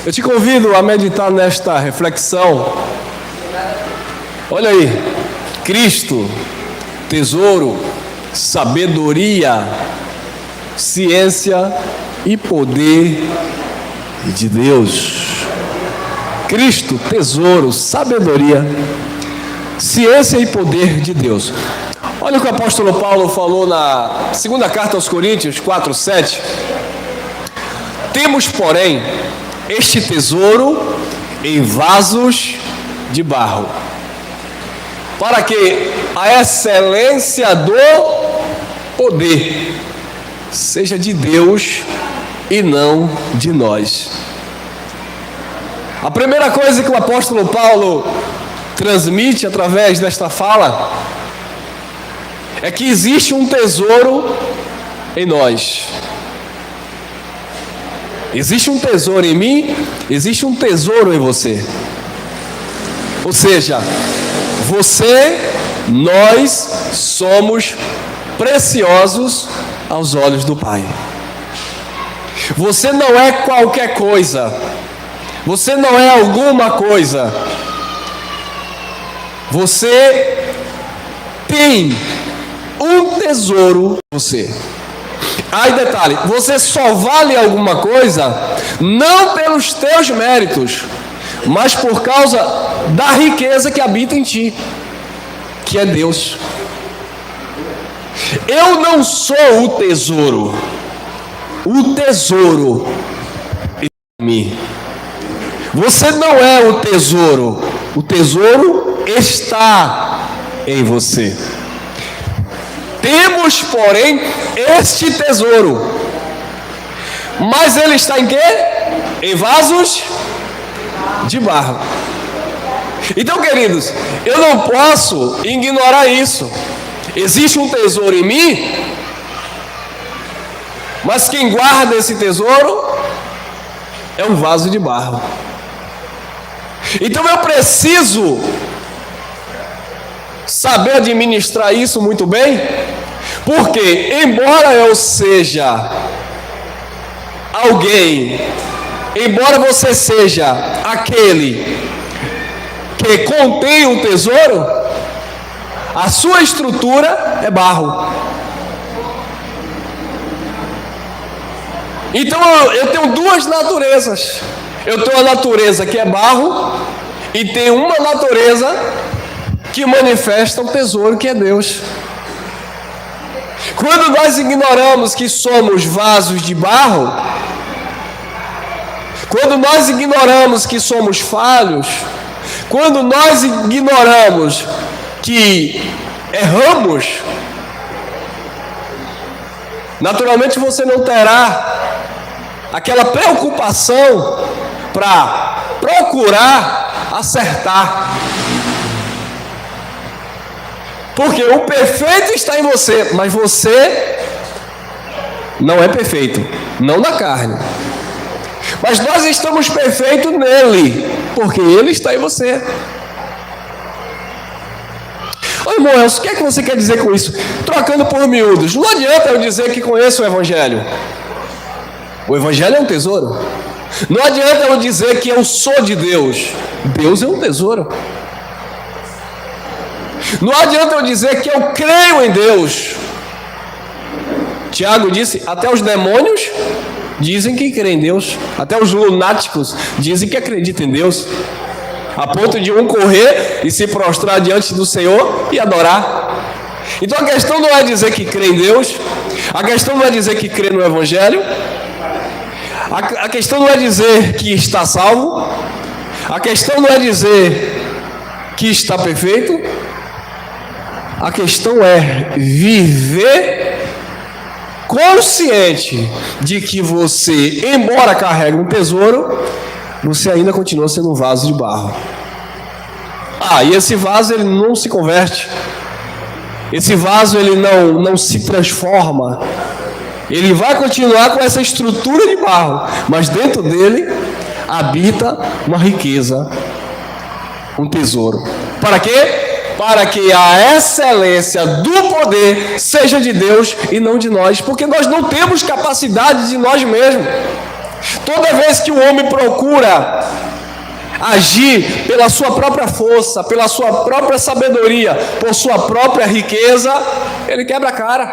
Eu te convido a meditar nesta reflexão. Olha aí, Cristo, tesouro, sabedoria, ciência e poder de Deus. Cristo, tesouro, sabedoria, ciência e poder de Deus. Olha o que o apóstolo Paulo falou na segunda carta aos Coríntios 4:7. Temos, porém, este tesouro em vasos de barro, para que a excelência do poder seja de Deus e não de nós. A primeira coisa que o apóstolo Paulo transmite através desta fala é que existe um tesouro em nós. Existe um tesouro em mim, existe um tesouro em você. Ou seja, nós somos preciosos aos olhos do Pai. Você não é qualquer coisa. Você não é alguma coisa. Você tem um tesouro em você. Aí detalhe, você só vale alguma coisa não pelos teus méritos, mas por causa da riqueza que habita em ti, que é Deus. Eu não sou o tesouro em mim. Você não é o tesouro está em você. Temos, porém, este tesouro, mas ele está em quê? Em vasos de barro. Então, queridos, eu não posso ignorar isso. Existe um tesouro em mim, mas quem guarda esse tesouro é um vaso de barro. Então eu preciso saber administrar isso muito bem, porque embora eu seja alguém, embora você seja aquele que contém um tesouro, a sua estrutura é barro. Então eu tenho duas naturezas. Eu tenho a natureza que é barro e tenho uma natureza que manifesta um tesouro que é Deus. Quando nós ignoramos que somos vasos de barro, quando nós ignoramos que somos falhos, quando nós ignoramos que erramos, naturalmente você não terá aquela preocupação para procurar acertar. Porque o perfeito está em você, mas você não é perfeito, não na carne. Mas nós estamos perfeitos nele, porque ele está em você. Ô irmão Elcio, o que é que você quer dizer com isso? Trocando por miúdos, não adianta eu dizer que conheço o Evangelho. O Evangelho é um tesouro. Não adianta eu dizer que eu sou de Deus. Deus é um tesouro. Não adianta eu dizer que eu creio em Deus. Tiago disse, até os demônios dizem que creem em Deus. Até os lunáticos dizem que acreditam em Deus. A ponto de um correr e se prostrar diante do Senhor e adorar. Então a questão não é dizer que crê em Deus. A questão não é dizer que crê no Evangelho. A questão não é dizer que está salvo. A questão não é dizer que está perfeito. A questão é viver consciente de que você, embora carregue um tesouro, você ainda continua sendo um vaso de barro. E esse vaso ele não se converte. Esse vaso ele não se transforma. Ele vai continuar com essa estrutura de barro, mas dentro dele habita uma riqueza, um tesouro. Para quê? Para que a excelência do poder seja de Deus e não de nós, porque nós não temos capacidade de nós mesmos. Toda vez que o homem procura agir pela sua própria força, pela sua própria sabedoria, por sua própria riqueza, ele quebra a cara.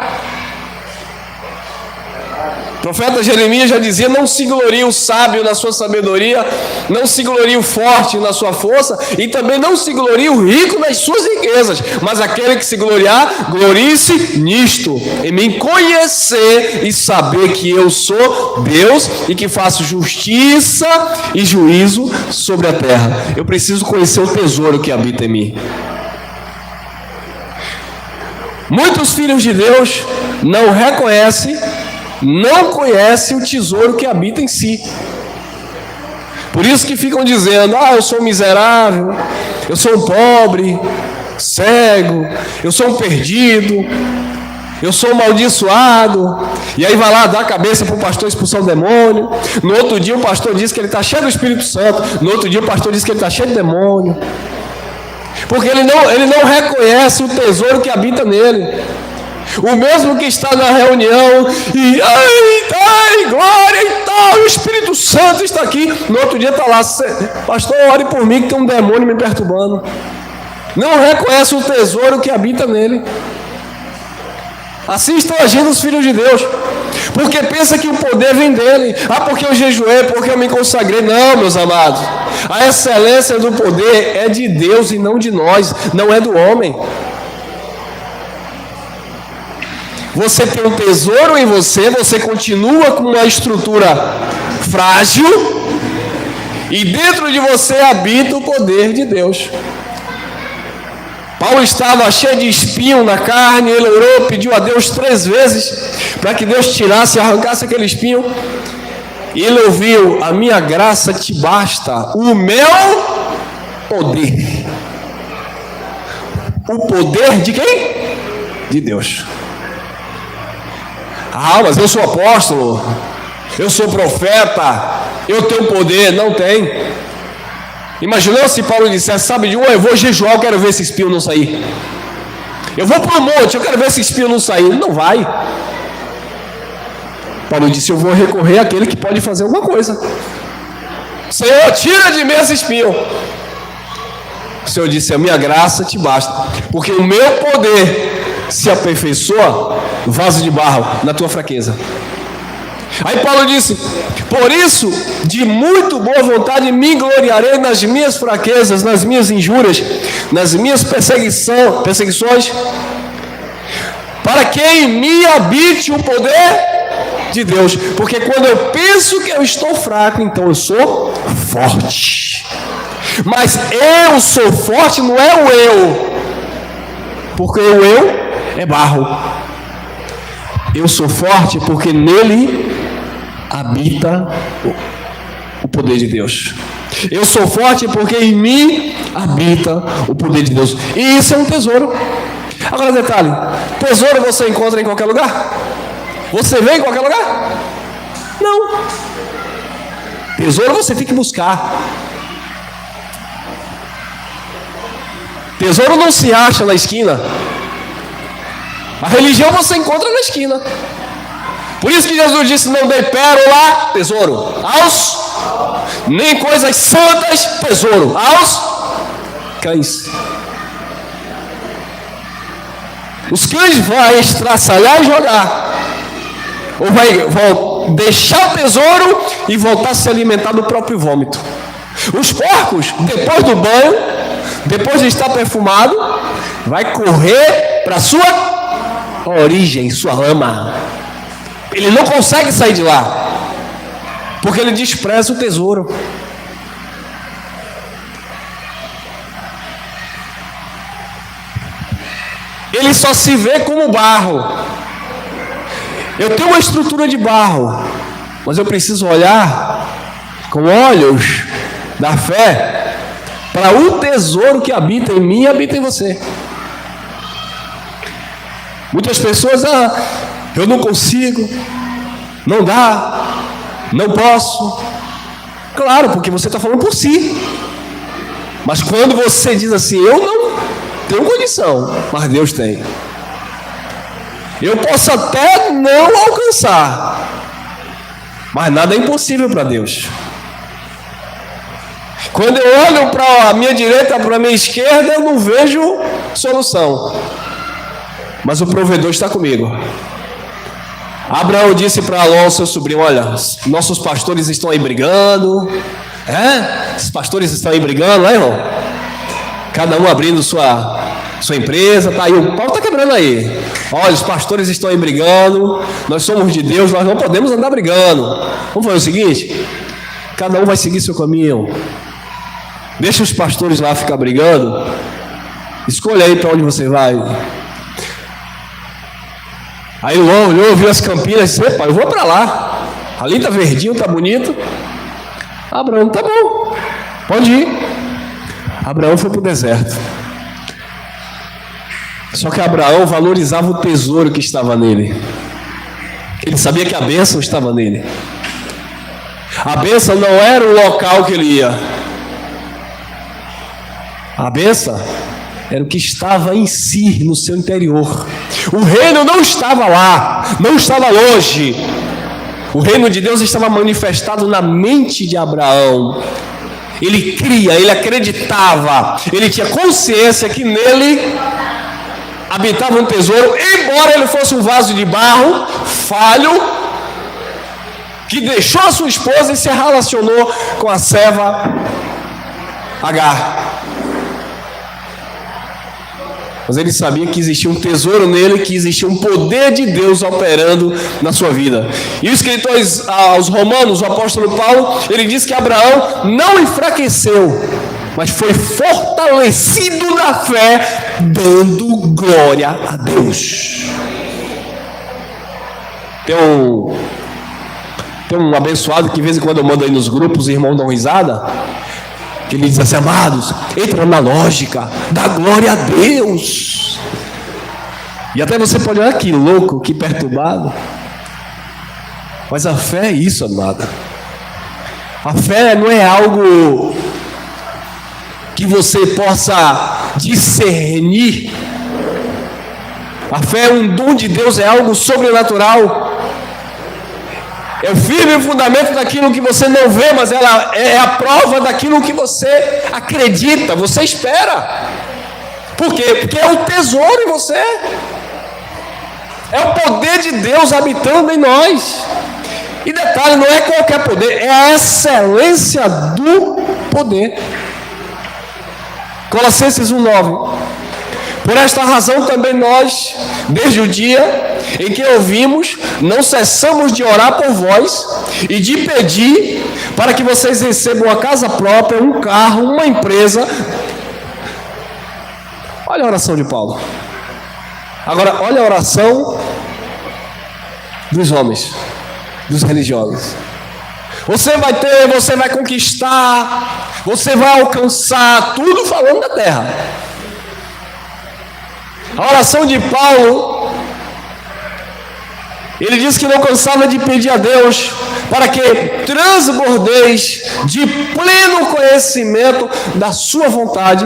O profeta Jeremias já dizia: não se glorie o sábio na sua sabedoria, não se glorie o forte na sua força, e também não se glorie o rico nas suas riquezas, mas aquele que se gloriar, glorie-se nisto, em me conhecer e saber que eu sou Deus e que faço justiça e juízo sobre a terra. Eu preciso conhecer o tesouro que habita em mim. Muitos filhos de Deus não conhecem o tesouro que habita em si. Por isso que ficam dizendo: eu sou um miserável, eu sou um pobre, cego, eu sou um perdido, eu sou um amaldiçoado. E aí vai lá dar a cabeça para o pastor expulsar o demônio. No outro dia o pastor diz que ele está cheio do Espírito Santo. No outro dia o pastor diz que ele está cheio de demônio. Porque ele não reconhece o tesouro que habita nele. O mesmo que está na reunião e glória e tal, o Espírito Santo está aqui. No outro dia está lá: pastor, ore por mim que tem um demônio me perturbando. Não reconhece o tesouro que habita nele. Assim estão agindo os filhos de Deus, porque pensa que o poder vem dele. Porque eu jejuei, porque eu me consagrei. Não, meus amados, a excelência do poder é de Deus e não de nós, não é do homem. Você tem um tesouro em você, você continua com uma estrutura frágil, e dentro de você habita o poder de Deus. Paulo estava cheio de espinho na carne, ele orou, pediu a Deus 3 vezes para que Deus tirasse e arrancasse aquele espinho. E ele ouviu: a minha graça te basta, o meu poder. O poder de quem? De Deus. Mas eu sou apóstolo, eu sou profeta, eu tenho poder. Não tem. Imaginou se Paulo dissesse: sabe de um, eu vou jejuar, eu quero ver esse espinho não sair. Eu vou para o monte, eu quero ver esse espinho não sair. Não vai. Paulo disse: eu vou recorrer àquele que pode fazer alguma coisa. Senhor, tira de mim esse espinho. O Senhor disse: a minha graça te basta, porque o meu poder se aperfeiçoa, vaso de barro, na tua fraqueza. Aí Paulo disse: por isso, de muito boa vontade me gloriarei nas minhas fraquezas, nas minhas injúrias, nas minhas perseguições, para que em mim habite o poder de Deus. Porque quando eu penso que eu estou fraco, então eu sou forte. Mas eu sou forte, não é o eu, porque o eu é barro. Eu sou forte porque nele habita o poder de Deus. Eu sou forte porque em mim habita o poder de Deus. E isso é um tesouro. Agora detalhe: tesouro você encontra em qualquer lugar? Você vê em qualquer lugar? Não. Tesouro você tem que buscar. Tesouro não se acha na esquina. A religião você encontra na esquina. Por isso que Jesus disse: não dê pérola, tesouro, nem coisas santas, tesouro, aos cães. Os cães vão estraçalhar e jogar, ou vão deixar o tesouro e voltar a se alimentar do próprio vômito. Os porcos, depois do banho, depois de estar perfumado, vai correr para a sua origem, sua lama. Ele não consegue sair de lá, porque ele despreza o tesouro. Ele só se vê como barro. Eu tenho uma estrutura de barro, mas eu preciso olhar com olhos da fé para o tesouro que habita em mim e habita em você. Muitas pessoas: eu não consigo, não dá, não posso. Claro, porque você está falando por si. Mas quando você diz assim: eu não tenho condição, mas Deus tem. Eu posso até não alcançar, Mas nada é impossível para Deus. Quando eu olho para a minha direita, para a minha esquerda, eu não vejo solução. Mas o provedor está comigo. Abraão disse para Ló, seu sobrinho: olha, nossos pastores estão aí brigando. Os pastores estão aí brigando, não é, irmão? Cada um abrindo sua empresa, tá aí, o pau está quebrando aí. Olha, os pastores estão aí brigando. Nós somos de Deus, nós não podemos andar brigando. Vamos fazer o seguinte: cada um vai seguir seu caminho. Deixa os pastores lá ficar brigando. Escolha aí para onde você vai. Aí Ló olhou, viu as campinas e disse: epa, eu vou para lá. Ali tá verdinho, tá bonito. Abraão: tá bom, pode ir. Abraão foi para o deserto. Só que Abraão valorizava o tesouro que estava nele. Ele sabia que a bênção estava nele. A bênção não era o local que ele ia. A bênção era o que estava em si, no seu interior. O reino não estava lá, não estava longe. O reino de Deus estava manifestado na mente de Abraão. Ele cria, ele acreditava, ele tinha consciência que nele habitava um tesouro, embora ele fosse um vaso de barro, falho, que deixou a sua esposa e se relacionou com a serva Agar. Mas ele sabia que existia um tesouro nele, que existia um poder de Deus operando na sua vida. E o escritor aos Romanos, o apóstolo Paulo, ele diz que Abraão não enfraqueceu, mas foi fortalecido na fé, dando glória a Deus. Tem um abençoado que de vez em quando eu mando aí nos grupos, os irmãos dão risada, que ele diz assim: amados, entra na lógica, dá glória a Deus. E até você pode olhar que louco, que perturbado. Mas a fé é isso, amada. A fé não é algo que você possa discernir. A fé é um dom de Deus, é algo sobrenatural. É o firme fundamento daquilo que você não vê, mas ela é a prova daquilo que você acredita, você espera. Por quê? Porque é o tesouro em você. É o poder de Deus habitando em nós. E detalhe, não é qualquer poder, é a excelência do poder. Colossenses 1:9. Por esta razão também nós, desde o dia em que ouvimos, não cessamos de orar por vós e de pedir para que vocês recebam uma casa própria, um carro, uma empresa. Olha a oração de Paulo. Agora, olha a oração dos homens, dos religiosos. Você vai ter, você vai conquistar, você vai alcançar, tudo falando da terra. A oração de Paulo, ele diz que não cansava de pedir a Deus para que transbordeis de pleno conhecimento da sua vontade,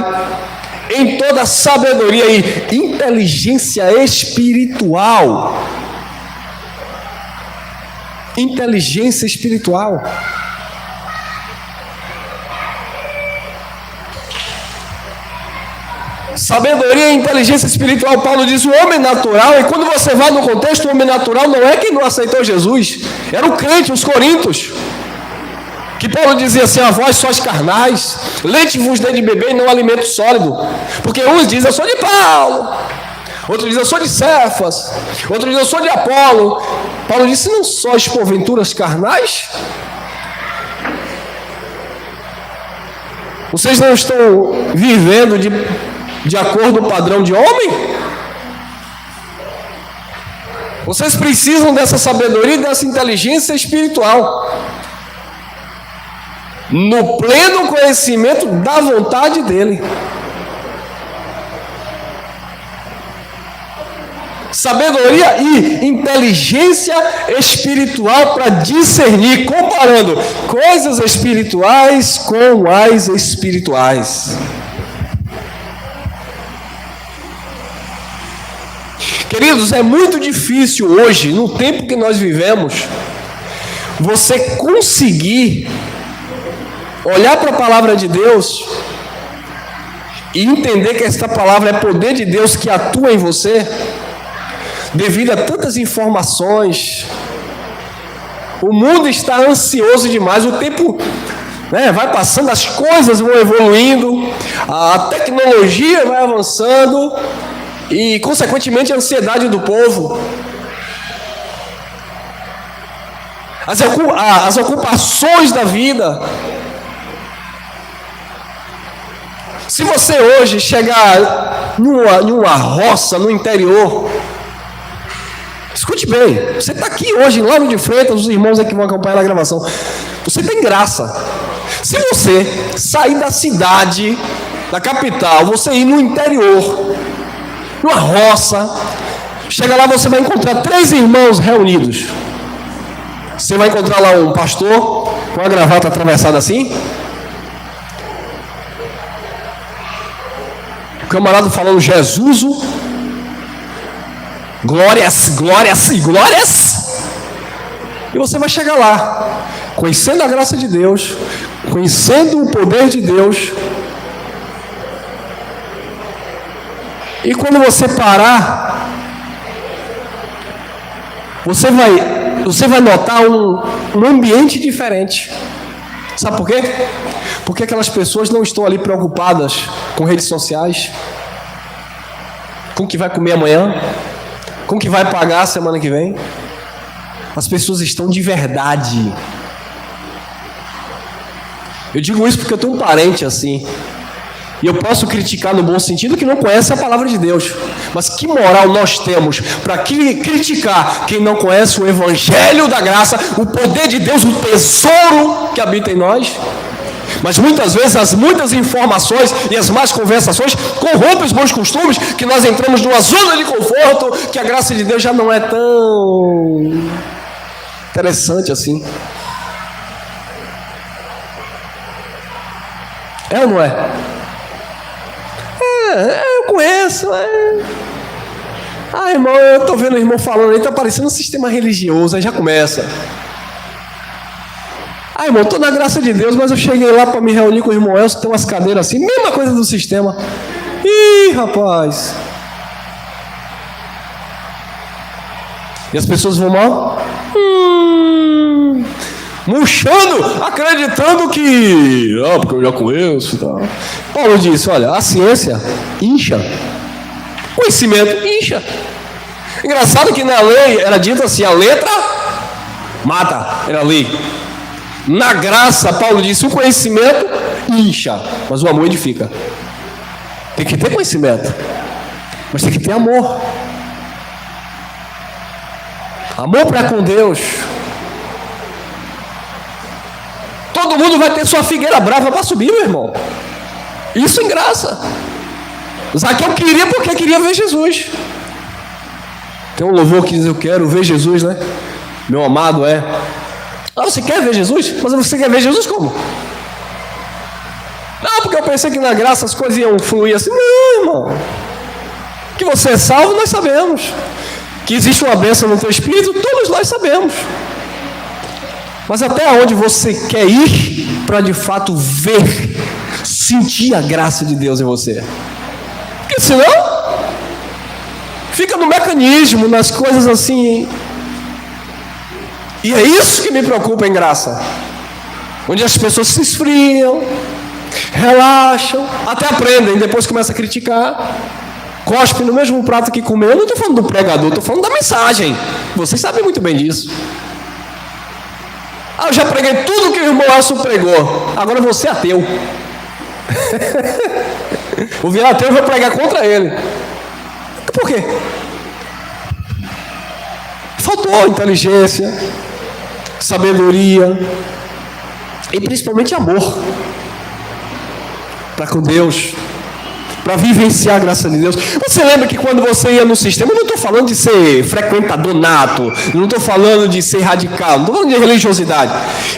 em toda sabedoria e inteligência espiritual. Inteligência espiritual. Sabedoria e inteligência espiritual. Paulo diz: o homem natural, e quando você vai no contexto, o homem natural não é quem não aceitou Jesus, era o crente, os coríntios, que Paulo dizia assim: a vós sois carnais, leite vos dei de beber e não alimento sólido. Porque uns dizem: eu sou de Paulo, outros dizem: eu sou de Cefas, outros dizem: eu sou de Apolo. Paulo disse: não sois porventuras carnais? Vocês não estão vivendo de acordo com o padrão de homem? Vocês precisam dessa sabedoria e dessa inteligência espiritual, no pleno conhecimento da vontade dele. Sabedoria e inteligência espiritual para discernir, comparando coisas espirituais com as espirituais. Queridos, é muito difícil hoje, no tempo que nós vivemos, você conseguir olhar para a palavra de Deus e entender que esta palavra é poder de Deus que atua em você, devido a tantas informações. O mundo está ansioso demais, o tempo vai passando, as coisas vão evoluindo, a tecnologia vai avançando e, consequentemente, a ansiedade do povo. As ocupações da vida. Se você hoje chegar numa roça, no interior, escute bem, você está aqui hoje, lá no de Freitas, os irmãos aqui vão acompanhar a gravação, você tem graça. Se você sair da cidade, da capital, você ir no interior, numa roça, chega lá, você vai encontrar 3 irmãos reunidos. Você vai encontrar lá um pastor com a gravata atravessada assim, o camarada falando Jesus, glórias, glórias e glórias. E você vai chegar lá, conhecendo a graça de Deus, conhecendo o poder de Deus. E quando você parar, você vai notar um ambiente diferente. Sabe por quê? Porque aquelas pessoas não estão ali preocupadas com redes sociais, com o que vai comer amanhã, com o que vai pagar semana que vem. As pessoas estão de verdade. Eu digo isso porque eu tenho um parente assim, e eu posso criticar no bom sentido, que não conhece a palavra de Deus. Mas que moral nós temos para criticar quem não conhece o evangelho da graça, o poder de Deus, o tesouro que habita em nós? Mas muitas vezes as muitas informações e as más conversações corrompem os bons costumes, que nós entramos numa zona de conforto, que a graça de Deus já não é tão interessante assim. É ou não é? Eu conheço. Irmão, eu estou vendo o irmão falando aí, está parecendo um sistema religioso, aí já começa. Irmão, estou na graça de Deus, mas eu cheguei lá para me reunir com o irmão Elcio, tem umas cadeiras assim, mesma coisa do sistema. Ih, rapaz. E as pessoas vão mal? Murchando, acreditando que porque eu já conheço, tá. Paulo disse, olha, a ciência incha, conhecimento incha. Engraçado que na lei era dito assim, a letra mata, era a lei. Na graça, Paulo disse, o conhecimento incha, mas o amor edifica. Tem que ter conhecimento, mas tem que ter amor. Amor para com Deus. Todo mundo vai ter sua figueira brava para subir, meu irmão. Isso em graça. Zaqueu queria porque queria ver Jesus. Tem um louvor que diz, eu quero ver Jesus, né? Meu amado é. Você quer ver Jesus? Mas você quer ver Jesus como? Não, porque eu pensei que na graça as coisas iam fluir assim. Não, irmão. Que você é salvo, nós sabemos. Que existe uma bênção no teu espírito, todos nós sabemos. Mas até onde você quer ir para de fato ver, sentir a graça de Deus em você? Porque senão fica no mecanismo, nas coisas assim. E é isso que me preocupa em graça, onde as pessoas se esfriam, relaxam, até aprendem, depois começam a criticar, cospe no mesmo prato que comeu. Eu não estou falando do pregador, estou falando da mensagem. Vocês sabem muito bem disso. Eu já preguei tudo que o irmão Elcio pregou, agora eu vou ser ateu. O virar ateu, eu vou pregar contra ele. Por quê? Faltou inteligência, sabedoria e principalmente amor para com Deus, para vivenciar a graça de Deus. Você lembra que quando você ia no sistema, eu não estou falando de ser frequentador nato, eu não estou falando de ser radical, não estou falando de religiosidade,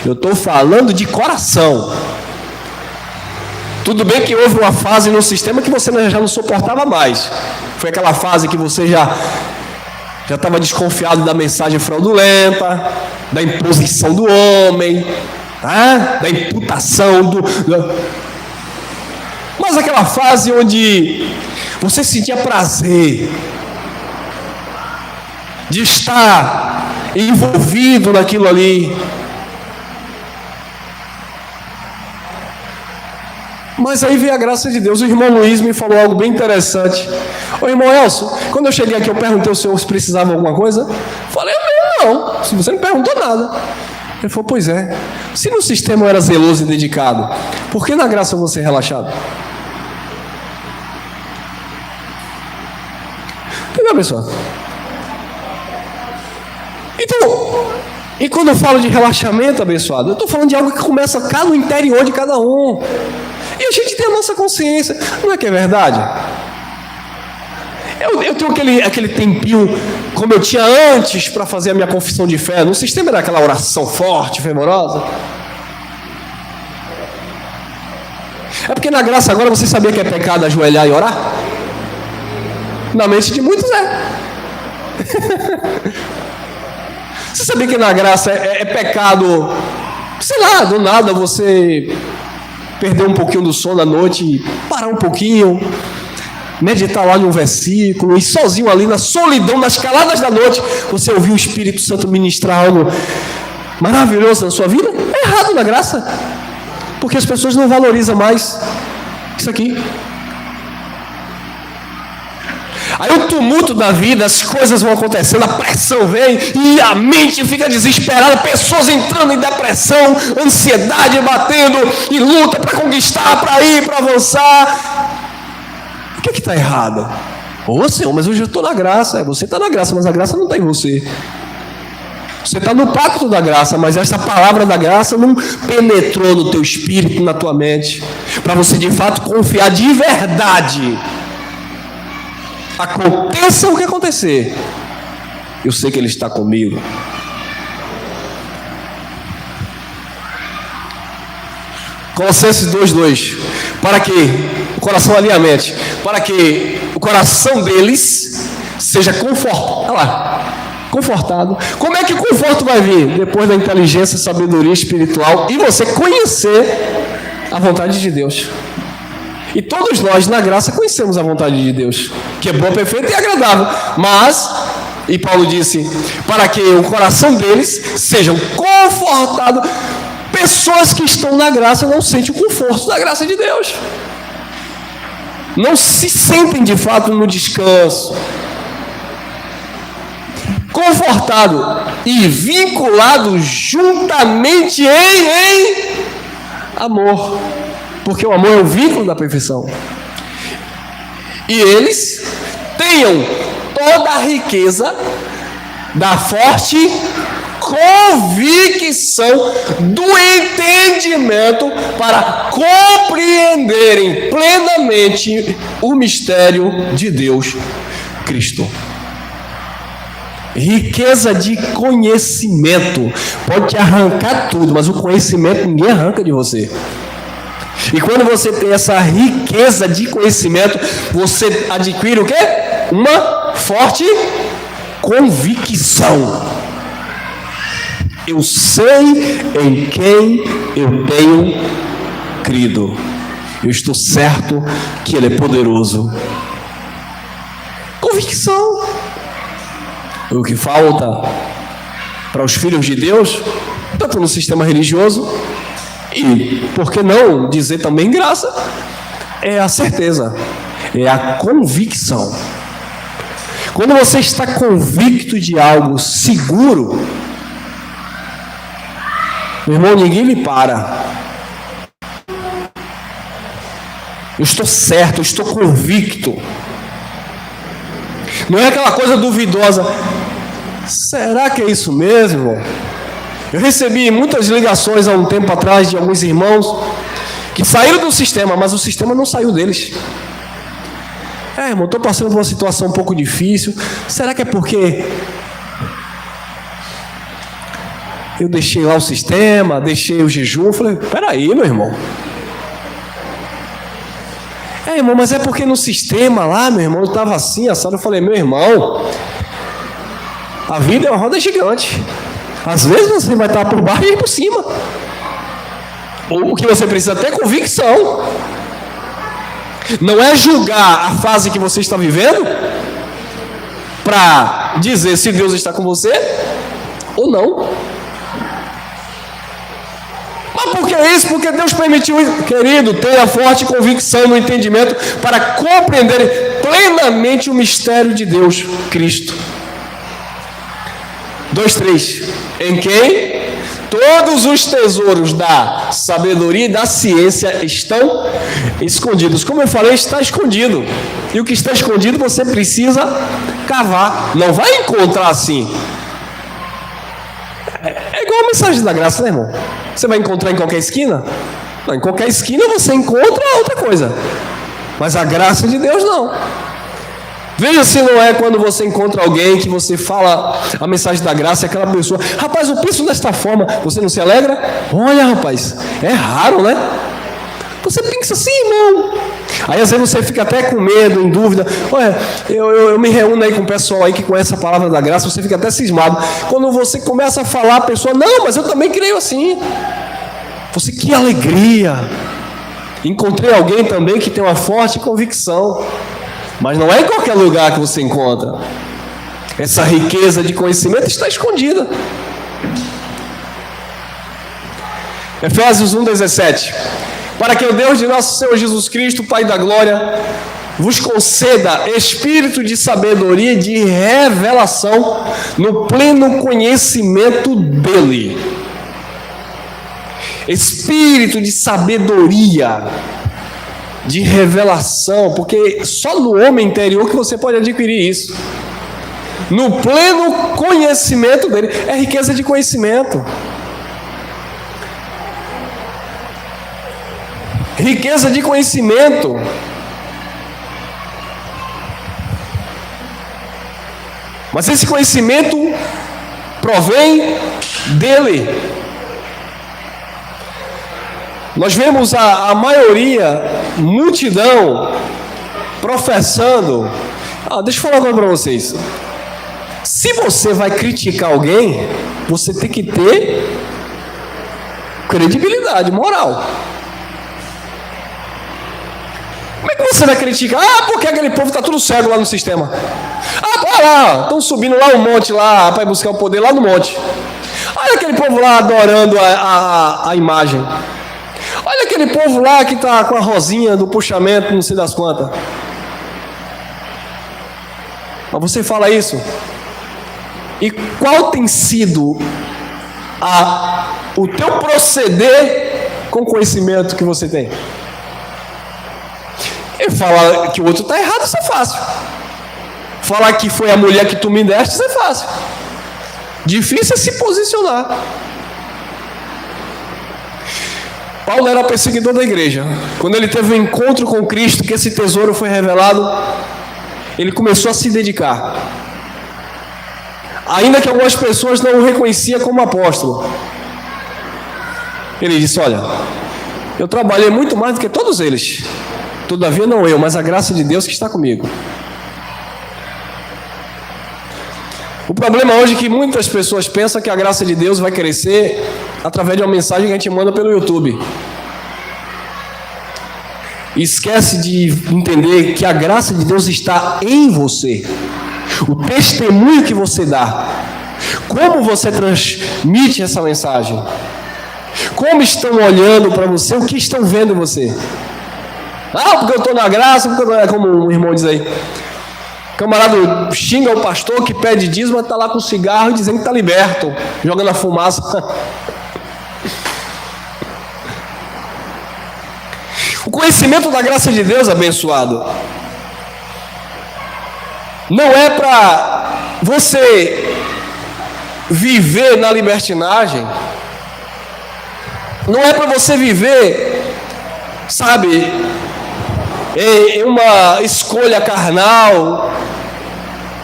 eu estou falando de coração. Tudo bem que houve uma fase no sistema que você já não suportava mais. Foi aquela fase que você já já estava desconfiado da mensagem fraudulenta, da imposição do homem, tá? Da imputação Mas aquela fase onde você sentia prazer de estar envolvido naquilo ali. Mas aí veio a graça de Deus. O irmão Luiz me falou algo bem interessante. Ô irmão Elcio, quando eu cheguei aqui, eu perguntei ao senhor se precisava de alguma coisa. Falei, não, se você não perguntou nada. Ele falou, pois é. Se no sistema eu era zeloso e dedicado, por que na graça eu vou ser relaxado? Entendeu, pessoal? Então, e quando eu falo de relaxamento, abençoado, eu estou falando de algo que começa cá no interior de cada um. E a gente tem a nossa consciência. Não é que é verdade? Eu tenho aquele tempinho, como eu tinha antes, para fazer a minha confissão de fé. No sistema era aquela oração forte, fervorosa. É porque na graça agora você sabia que é pecado ajoelhar e orar? Na mente de muitos é. Você sabia que na graça é pecado, sei lá, do nada você perder um pouquinho do sono à noite, parar um pouquinho, meditar lá em um versículo, e sozinho ali na solidão, nas caladas da noite, você ouvir o Espírito Santo ministrar algo maravilhoso na sua vida? É errado na graça, porque as pessoas não valorizam mais isso aqui. Aí o tumulto da vida, as coisas vão acontecendo, a pressão vem e a mente fica desesperada, pessoas entrando em depressão, ansiedade batendo e luta para conquistar, para ir, para avançar. O que está errado? Ô Senhor, mas hoje eu estou na graça. Você está na graça, mas a graça não está em você. Você está no pacto da graça, mas essa palavra da graça não penetrou no teu espírito, na tua mente, para você de fato confiar de verdade. Aconteça o que acontecer, eu sei que Ele está comigo. Colossenses 2:2, para que o coração alinhe a mente, para que o coração deles seja confortado. Como é que o conforto vai vir? Depois da inteligência, sabedoria espiritual e você conhecer a vontade de Deus. E todos nós, na graça, conhecemos a vontade de Deus, que é boa, perfeita e agradável. Mas, e Paulo disse, para que o coração deles sejam confortados. Pessoas que estão na graça não sentem o conforto da graça de Deus. Não se sentem, de fato, no descanso. Confortado e vinculado juntamente em amor. Porque o amor é o vínculo da perfeição. E eles tenham toda a riqueza da forte convicção do entendimento para compreenderem plenamente o mistério de Deus Cristo. Riqueza de conhecimento. Pode te arrancar tudo, mas o conhecimento ninguém arranca de você. E quando você tem essa riqueza de conhecimento, você adquire o quê? Uma forte convicção. Eu sei em quem eu tenho crido. Eu estou certo que Ele é poderoso. Convicção. O que falta para os filhos de Deus, tanto no sistema religioso, e, por que não dizer também graça, é a certeza, é a convicção. Quando você está convicto de algo seguro, meu irmão, ninguém lhe para. Eu estou certo, eu estou convicto. Não é aquela coisa duvidosa. Será que é isso mesmo, irmão? Eu recebi muitas ligações há um tempo atrás de alguns irmãos que saíram do sistema, mas o sistema não saiu deles. Irmão, estou passando por uma situação um pouco difícil. Será que é porque eu deixei lá o sistema, deixei o jejum? Eu falei, peraí, meu irmão. Irmão, mas é porque no sistema lá, meu irmão, eu estava assim, assado. Eu falei, meu irmão, A vida é uma roda gigante. Às vezes você vai estar por baixo e por cima. O que você precisa ter é convicção. Não é julgar a fase que você está vivendo para dizer se Deus está com você ou não. Mas por que isso? Porque Deus permitiu, querido, tenha forte convicção no entendimento para compreender plenamente o mistério de Deus, Cristo. 2:3. Em quem todos os tesouros da sabedoria e da ciência estão escondidos. Como eu falei, está escondido. E o que está escondido você precisa cavar. Não vai encontrar assim. É igual a mensagem da graça, né, irmão? Você vai encontrar em qualquer esquina? Não, em qualquer esquina você encontra outra coisa. Mas a graça de Deus não. Veja se não é quando você encontra alguém que você fala a mensagem da graça e aquela pessoa, rapaz, eu penso desta forma, você não se alegra? Olha, rapaz, é raro, né? Você pensa assim, irmão. Aí às vezes você fica até com medo, em dúvida. Olha, eu me reúno aí com o pessoal aí que conhece a palavra da graça, você fica até cismado. Quando você começa a falar, a pessoa, não, mas eu também creio assim. Você, que alegria. Encontrei alguém também que tem uma forte convicção. Mas não é em qualquer lugar que você encontra. Essa riqueza de conhecimento está escondida. Efésios 1:17. Para que o Deus de nosso Senhor Jesus Cristo, Pai da glória, vos conceda espírito de sabedoria e de revelação no pleno conhecimento dele. Espírito de sabedoria, de revelação, porque só no homem interior que você pode adquirir isso. No pleno conhecimento dele. É riqueza de conhecimento. Riqueza de conhecimento. Mas esse conhecimento provém dele. Nós vemos a maioria, multidão, professando. Deixa eu falar agora para vocês. Se você vai criticar alguém, você tem que ter credibilidade, moral. Como é que você vai criticar? Porque aquele povo está tudo cego lá no sistema. Olha lá, estão subindo lá o monte lá para buscar o poder lá no monte. Olha aquele povo lá adorando a imagem. Olha aquele povo lá que está com a rosinha do puxamento, não sei das quantas. Mas você fala isso. E qual tem sido o teu proceder com o conhecimento que você tem? E falar que o outro está errado, isso é fácil. Falar que foi a mulher que tu me deste, isso é fácil. Difícil é se posicionar. Paulo era perseguidor da igreja. Quando ele teve um encontro com Cristo, que esse tesouro foi revelado, ele começou a se dedicar. Ainda que algumas pessoas não o reconheciam como apóstolo. Ele disse, olha, eu trabalhei muito mais do que todos eles. Todavia não eu, mas a graça de Deus que está comigo. O problema hoje é que muitas pessoas pensam que a graça de Deus vai crescer através de uma mensagem que a gente manda pelo YouTube. E esquece de entender que a graça de Deus está em você. O testemunho que você dá. Como você transmite essa mensagem. Como estão olhando para você, o que estão vendo em você. Porque eu estou na graça, porque eu, como um irmão diz aí. Camarada xinga o pastor que pede dízimo, está lá com cigarro e dizendo que está liberto, jogando a fumaça. O conhecimento da graça de Deus, abençoado, não é para você viver na libertinagem, não é para você viver, sabe, em uma escolha carnal.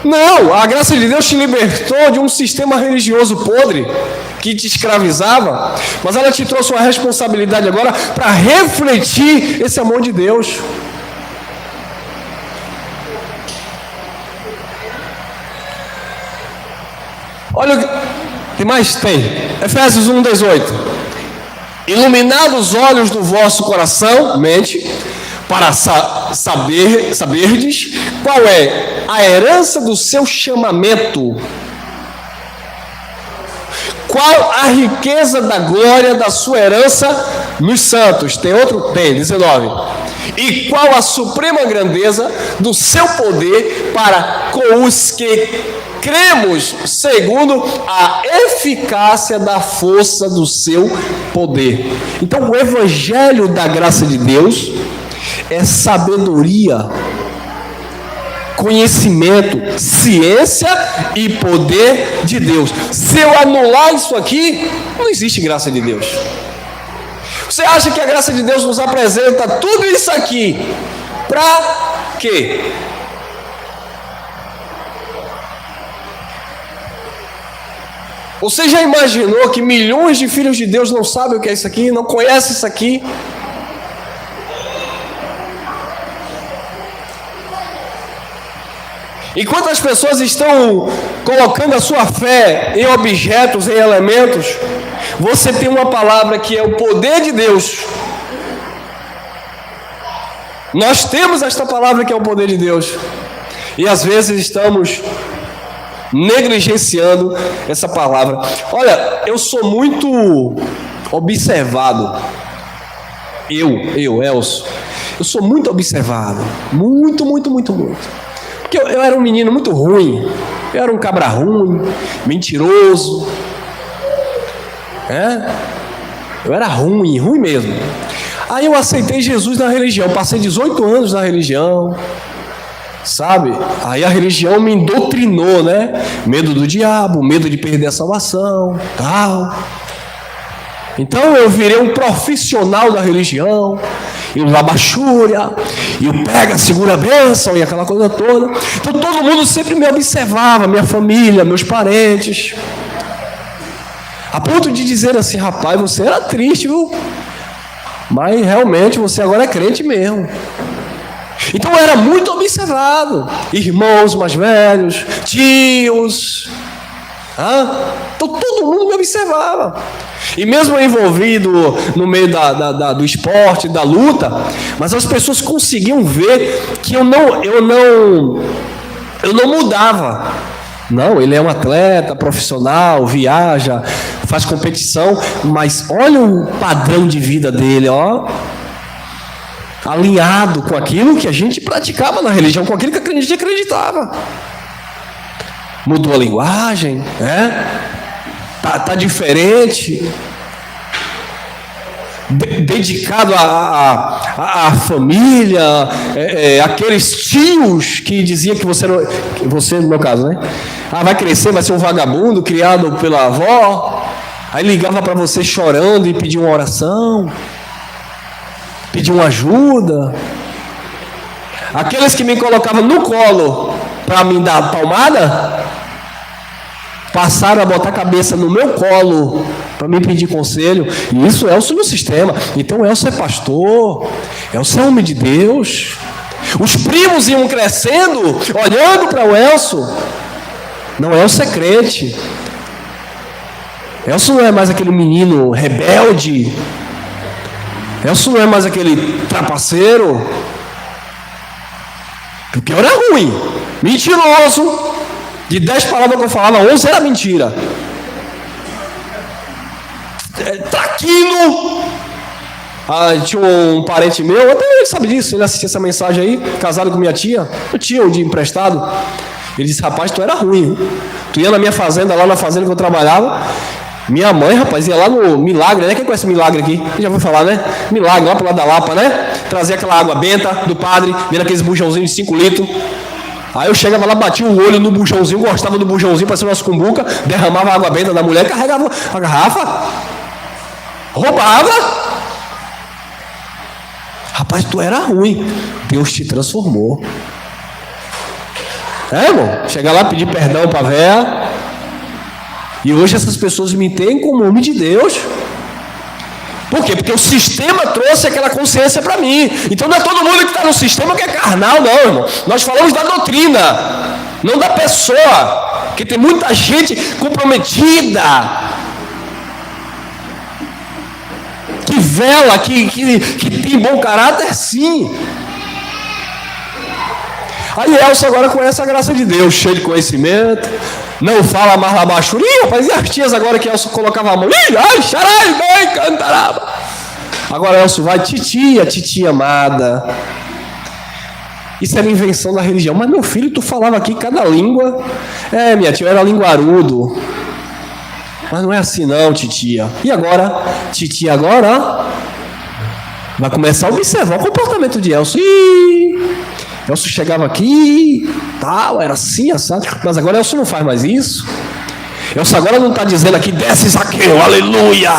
Não, a graça de Deus te libertou de um sistema religioso podre que te escravizava, mas ela te trouxe uma responsabilidade agora para refletir esse amor de Deus. Olha o que mais tem. Efésios 1:18. Iluminados os olhos do vosso coração, mente, para saberdes qual é a herança do seu chamamento, qual a riqueza da glória da sua herança nos santos. Tem outro? Tem, 19. E qual a suprema grandeza do seu poder para com os que cremos, segundo a eficácia da força do seu poder. Então, o evangelho da graça de Deus é sabedoria, conhecimento, ciência e poder de Deus. Se eu anular isso aqui, não existe graça de Deus. Você acha que a graça de Deus nos apresenta tudo isso aqui para quê? Você já imaginou que milhões de filhos de Deus não sabem o que é isso aqui, não conhecem isso aqui? Enquanto as pessoas estão colocando a sua fé em objetos, em elementos, você tem uma palavra que é o poder de Deus. Nós temos esta palavra que é o poder de Deus. E às vezes estamos negligenciando essa palavra. Olha, eu sou muito observado. Elcio, eu sou muito observado. Muito. Porque eu era um menino muito ruim. Eu era um cabra ruim, mentiroso. Eu era ruim mesmo. Aí eu aceitei Jesus na religião. Passei 18 anos na religião. Sabe? Aí a religião me doutrinou, né? Medo do diabo, medo de perder a salvação, tal. Então eu virei um profissional da religião. E o labachúria, e o pega, segura a bênção, e aquela coisa toda. Então todo mundo sempre me observava, minha família, meus parentes. A ponto de dizer assim, rapaz, você era triste, viu? Mas realmente você agora é crente mesmo. Então eu era muito observado. Irmãos mais velhos, tios. Então todo mundo me observava. E mesmo envolvido no meio do esporte, da luta, mas as pessoas conseguiam ver que eu não mudava. Não, ele é um atleta profissional, viaja, faz competição, mas olha o padrão de vida dele, ó, alinhado com aquilo que a gente praticava na religião, com aquilo que a gente acreditava. Mudou a linguagem, tá diferente, dedicado à família, aqueles tios que diziam que você, no meu caso, né? Vai crescer, vai ser um vagabundo criado pela avó. Aí ligava para você chorando e pedia uma oração, pedia uma ajuda. Aqueles que me colocavam no colo para me dar palmada, passaram a botar a cabeça no meu colo para me pedir conselho. E isso é o no sistema. Então Elcio é pastor, Elcio é homem de Deus. Os primos iam crescendo, olhando para o Elcio. Não, Elcio é crente. Elcio não é mais aquele menino rebelde. Elcio não é mais aquele trapaceiro. Porque eu era ruim, mentiroso. De 10 palavras que eu falava, 11 era mentira. Traquino. Tinha um parente meu, até ele sabe disso, ele assistia essa mensagem aí, casado com minha tia. Eu tinha um dia emprestado. Ele disse, rapaz, tu era ruim. Tu ia na minha fazenda, lá na fazenda que eu trabalhava. Minha mãe, rapaz, ia lá no Milagre, né? Quem conhece Milagre aqui? Já vou falar, né? Milagre, lá pro lado da Lapa, né? Trazia aquela água benta do padre, vendo aqueles bujãozinhos de 5 litros. Aí eu chegava lá, batia o olho no bujãozinho, gostava do bujãozinho, parecia umas cumbuca, derramava a água benta da mulher, carregava a garrafa, roubava. Rapaz, tu era ruim, Deus te transformou. Irmão? Chega lá, pedir perdão pra véia. E hoje essas pessoas me têm como homem de Deus. Por quê? Porque o sistema trouxe aquela consciência para mim. Então não é todo mundo que está no sistema que é carnal, não, irmão. Nós falamos da doutrina. não da pessoa, porque tem muita gente comprometida, que vela, que tem bom caráter, sim. Aí Elcio agora conhece a graça de Deus, cheio de conhecimento, não fala mais lá baixo. Ih, rapaz, e as tias agora que Elcio colocava a mão? Ih, ai, xarai, bem, cantaraba. Agora Elcio vai, titia amada. Isso era invenção da religião. Mas meu filho, tu falava aqui cada língua. É, minha tia, eu era linguarudo. Mas não é assim não, titia. E agora? Titia agora vai começar a observar o comportamento de Elcio. Ih, Elcio chegava aqui, tal, era assim, assado. Mas agora Elcio não faz mais isso. Elcio agora não está dizendo aqui, desce Zaqueu, aleluia.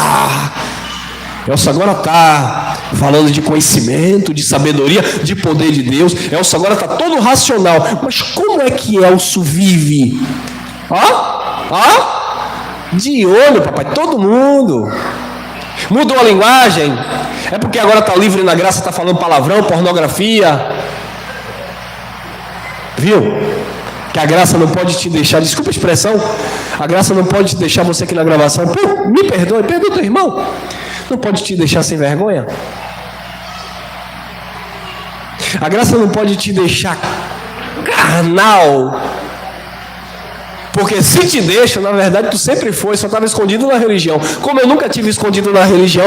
Elcio agora está falando de conhecimento, de sabedoria, de poder de Deus. Elcio agora está todo racional. Mas como é que Elcio vive? De olho, papai, todo mundo. Mudou a linguagem. É porque agora está livre na graça, está falando palavrão, pornografia. Viu? Que a graça não pode te deixar, desculpa a expressão, a graça não pode te deixar você aqui na gravação. Pô, me perdoe, perdoe teu irmão. Não pode te deixar sem vergonha. A graça não pode te deixar carnal. Porque se te deixa, na verdade tu sempre foi, só estava escondido na religião. Como eu nunca tive escondido na religião,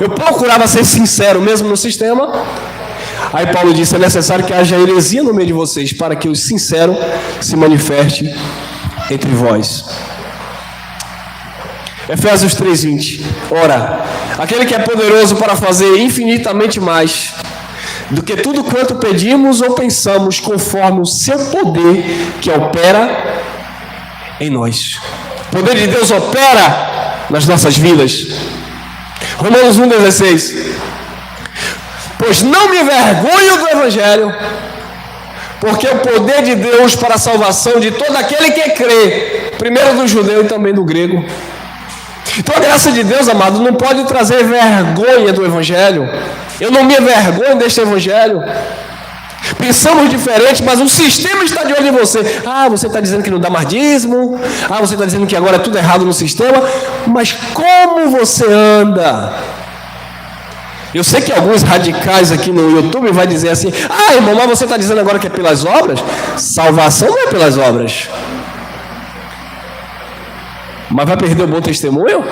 eu procurava ser sincero mesmo no sistema. Aí Paulo disse, é necessário que haja heresia no meio de vocês, para que o sincero se manifeste entre vós. Efésios 3:20. Ora, aquele que é poderoso para fazer infinitamente mais do que tudo quanto pedimos ou pensamos, conforme o seu poder que opera em nós. O poder de Deus opera nas nossas vidas. Romanos 1:16. Pois não me envergonho do Evangelho, porque o poder de Deus para a salvação de todo aquele que crê, primeiro do judeu e também do grego. Então a graça de Deus, amado, não pode trazer vergonha do Evangelho. Eu não me envergonho deste Evangelho. Pensamos diferente, mas o sistema está de olho em você. Ah, você está dizendo que não dá mais dízimo. Ah, você está dizendo que agora é tudo errado no sistema. Mas como você anda? Eu sei que alguns radicais aqui no YouTube vão dizer assim, ah, irmão, mas você está dizendo agora que é pelas obras? Salvação não é pelas obras. Mas vai perder o bom testemunho?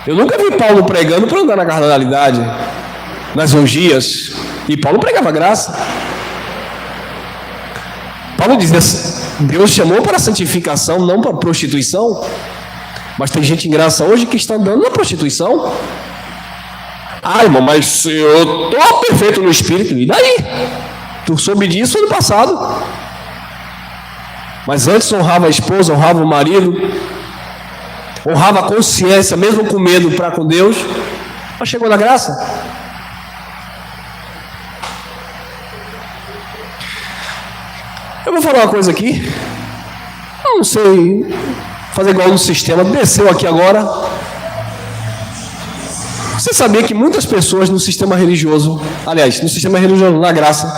Eu nunca vi Paulo pregando para andar na carnalidade, nas orgias. E Paulo pregava graça. Paulo dizia, Deus chamou para a santificação, não para a prostituição. Mas tem gente em graça hoje que está andando na prostituição. Ah, irmão, mas eu estou perfeito no espírito. E daí? Tu soube disso ano passado. Mas antes honrava a esposa, honrava o marido, honrava a consciência, mesmo com medo para com Deus. Mas chegou na graça. Eu vou falar uma coisa aqui. Eu não sei fazer igual no sistema. Desceu aqui agora. Você sabia que muitas pessoas no sistema religioso, aliás, no sistema religioso, na graça,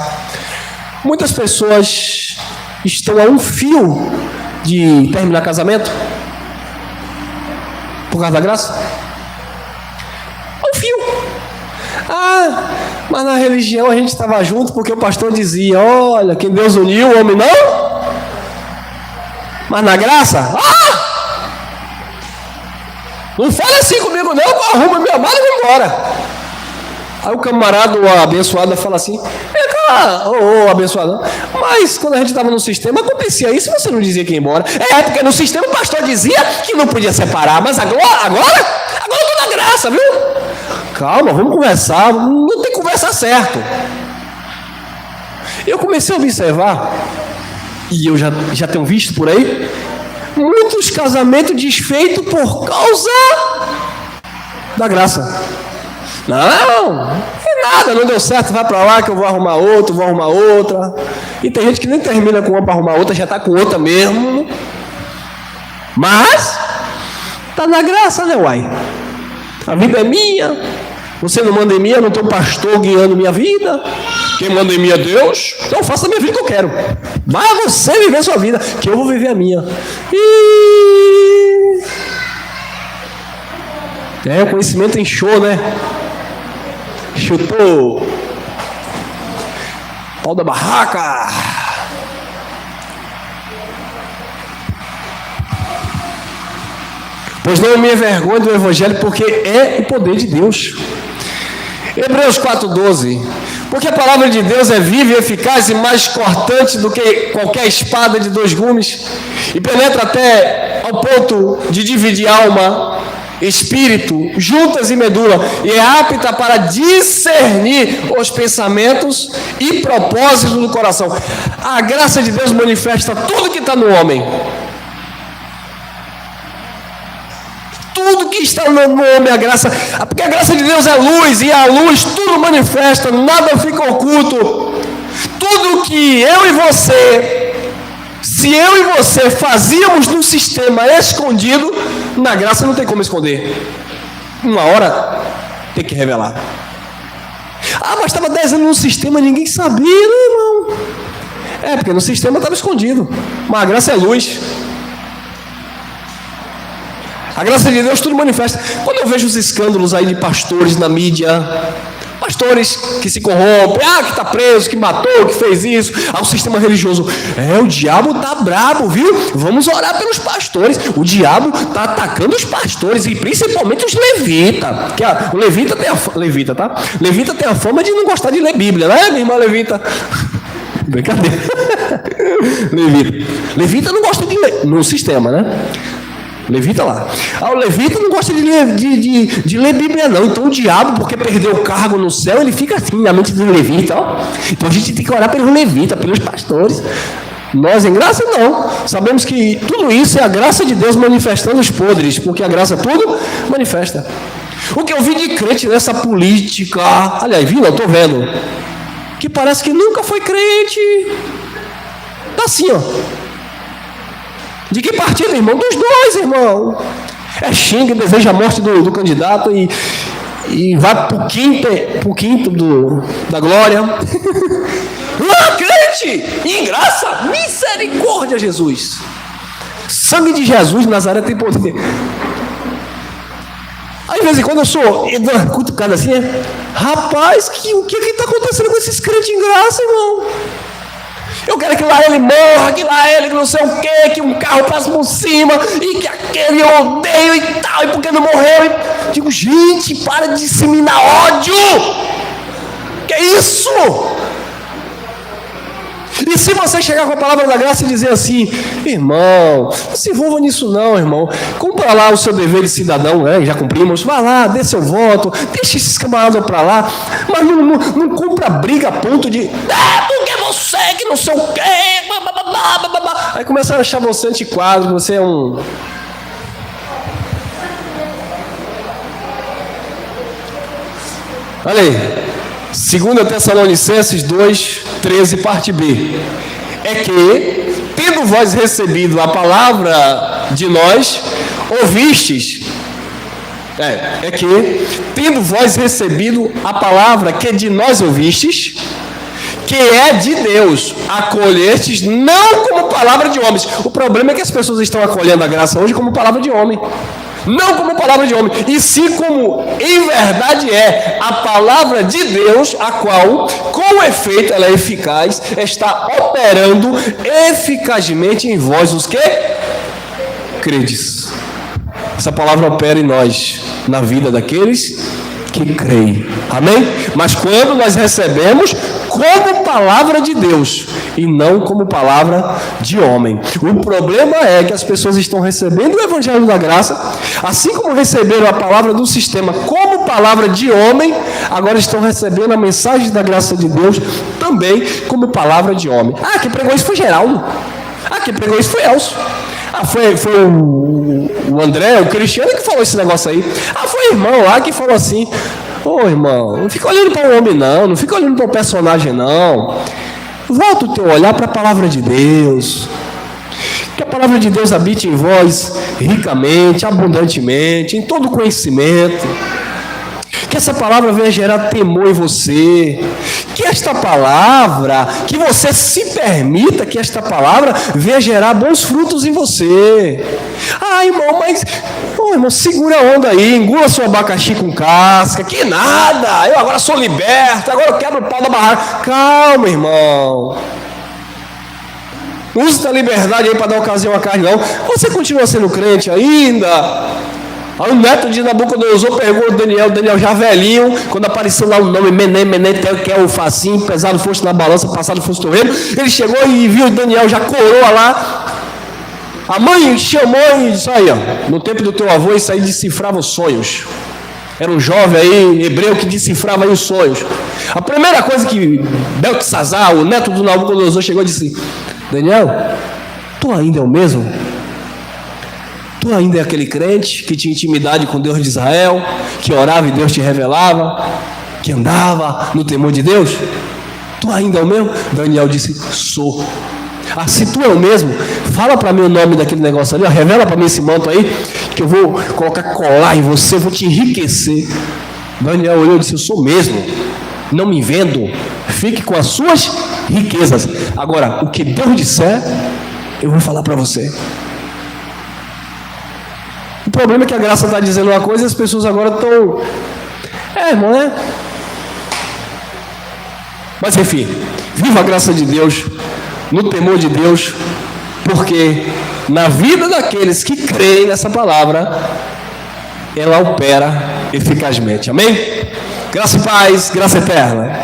muitas pessoas estão a um fio de terminar casamento? Por causa da graça? A um fio. Ah, mas na religião a gente estava junto porque o pastor dizia, olha, quem Deus uniu, o homem não. Mas na graça, não fala assim comigo não, eu arrumo minha mala e vou embora. Aí o camarada, o abençoado, fala assim, vem cá, ô abençoado, mas quando a gente estava no sistema, acontecia isso, você não dizia que ia embora. É, porque no sistema o pastor dizia que não podia separar, mas agora eu estou na graça, viu? Calma, vamos conversar, não tem que conversar certo. Eu comecei a observar, e eu já tenho visto por aí, muitos casamentos desfeitos por causa da graça. Não é nada, não deu certo, vai pra lá que eu vou arrumar outro, vou arrumar outra. E tem gente que nem termina com uma para arrumar outra, já tá com outra mesmo. Mas tá na graça, né, uai? A vida é minha, você não manda em mim, eu não tenho pastor guiando minha vida. Quem manda em mim é Deus, então eu faço a minha vida que eu quero. Vai você viver a sua vida, que eu vou viver a minha. O conhecimento inchou, né? Chutou pau da barraca. Pois não me envergonho do Evangelho, porque é o poder de Deus. Hebreus 4,12. Porque a palavra de Deus é viva e eficaz e mais cortante do que qualquer espada de 2 gumes, e penetra até ao ponto de dividir alma, espírito, juntas e medula, e é apta para discernir os pensamentos e propósitos do coração. A graça de Deus manifesta tudo que está no homem. Tudo que está no homem, a graça, porque a graça de Deus é luz, e a luz tudo manifesta, nada fica oculto. Tudo que eu e você, se eu e você fazíamos no sistema escondido, na graça não tem como esconder. Uma hora tem que revelar. Mas estava 10 anos no sistema, ninguém sabia, né, irmão? Porque no sistema estava escondido, mas a graça é luz. A graça de Deus tudo manifesta. Quando eu vejo os escândalos aí de pastores na mídia, pastores que se corrompem, que está preso, que matou, que fez isso, o sistema religioso, o diabo está brabo, viu? Vamos orar pelos pastores. O diabo está atacando os pastores, e principalmente os levitas, que o levita tem levita tem a fama de não gostar de ler Bíblia, né, minha irmã levita? Brincadeira. Levita não gosta de ler no sistema, né? Levita lá. O levita não gosta de ler Bíblia, não. Então o diabo, porque perdeu o cargo no céu, ele fica assim na mente do levita. Então a gente tem que orar pelos levitas, pelos pastores. Nós, em graça, não. Sabemos que tudo isso é a graça de Deus manifestando os podres, porque a graça tudo manifesta. O que eu vi de crente nessa política, aliás, não estou vendo, que parece que nunca foi crente. Tá assim, De que partido, irmão? Dos dois, irmão. Xinga, deseja a morte do candidato e vai pro quinto da glória. Crente! Em graça! Misericórdia, Jesus! Sangue de Jesus, Nazaré tem poder. Aí, de vez em quando eu sou cutucado assim, rapaz, o que está acontecendo com esses crentes em graça, irmão? Eu quero que lá ele morra, que lá ele não sei o quê, que um carro passe por cima, e que aquele eu odeio e tal, e porque não morreu. Digo, gente, para de disseminar ódio. Que isso? E se você chegar com a palavra da graça e dizer assim, irmão, não se envolva nisso não, irmão. Cumpra lá o seu dever de cidadão, já cumprimos. Vá lá, dê seu voto, deixe esses camaradas para lá, mas não cumpra briga a ponto de porque você que não sei o quê, aí começa a achar você antiquado, você é um... Olha aí, 2 Tessalonicenses 2, 13, parte B. É que, tendo vós recebido a palavra de nós, ouvistes. É que, tendo vós recebido a palavra que de nós ouvistes, que é de Deus, acolhestes não como palavra de homens. O problema é que as pessoas estão acolhendo a graça hoje como palavra de homem. Não como palavra de homem, e sim como em verdade é a palavra de Deus, a qual, com efeito, ela é eficaz, está operando eficazmente em vós os que credes. Essa palavra opera em nós, na vida daqueles que creem. Amém? Mas quando nós recebemos como palavra de Deus e não como palavra de homem. O problema é que as pessoas estão recebendo o Evangelho da Graça, assim como receberam a palavra do sistema como palavra de homem, agora estão recebendo a mensagem da graça de Deus também como palavra de homem. Quem pregou isso foi Geraldo. Quem pregou isso foi Elcio. Foi o André, o Cristiano que falou esse negócio aí. Foi o irmão lá que falou assim, irmão, não fica olhando para o homem não fica olhando para o personagem não. Volta o teu olhar para a palavra de Deus. Que a palavra de Deus habite em vós ricamente, abundantemente, em todo conhecimento. Que essa palavra venha gerar temor em você. que esta palavra, que você se permita que esta palavra venha gerar bons frutos em você. Ah, irmão, mas... irmão, segura a onda aí, engula seu abacaxi com casca, que nada, eu agora sou liberto, agora eu quebro o pau da barraca. Calma, irmão. Não use da liberdade aí para dar ocasião à carne, não. Você continua sendo crente ainda. Aí o neto de Nabucodonosor pegou Daniel já velhinho, quando apareceu lá o nome Menetel, que é o facinho, pesado fosse na balança, passado fosse no reino, ele chegou e viu Daniel já coroa lá. A mãe chamou e disse: aí, ó, no tempo do teu avô, isso aí decifrava os sonhos. Era um jovem aí, hebreu, que decifrava aí os sonhos. A primeira coisa que Beltesazar, o neto do Nabucodonosor, chegou e disse: Daniel, tu ainda é o mesmo? Tu ainda é aquele crente que tinha intimidade com Deus de Israel, que orava e Deus te revelava, que andava no temor de Deus? Tu ainda é o mesmo? Daniel disse: sou. Ah, se tu é o mesmo, fala para mim o nome daquele negócio ali, ó, revela para mim esse manto aí, que eu vou colocar colar em você, vou te enriquecer. Daniel olhou e disse: eu sou mesmo, não me vendo, fique com as suas riquezas. Agora, o que Deus disser, eu vou falar para você. O problema é que a graça está dizendo uma coisa e as pessoas agora estão... irmão, né? Mas enfim, viva a graça de Deus, no temor de Deus, porque na vida daqueles que creem nessa palavra, ela opera eficazmente. Amém? Graça e paz, graça eterna.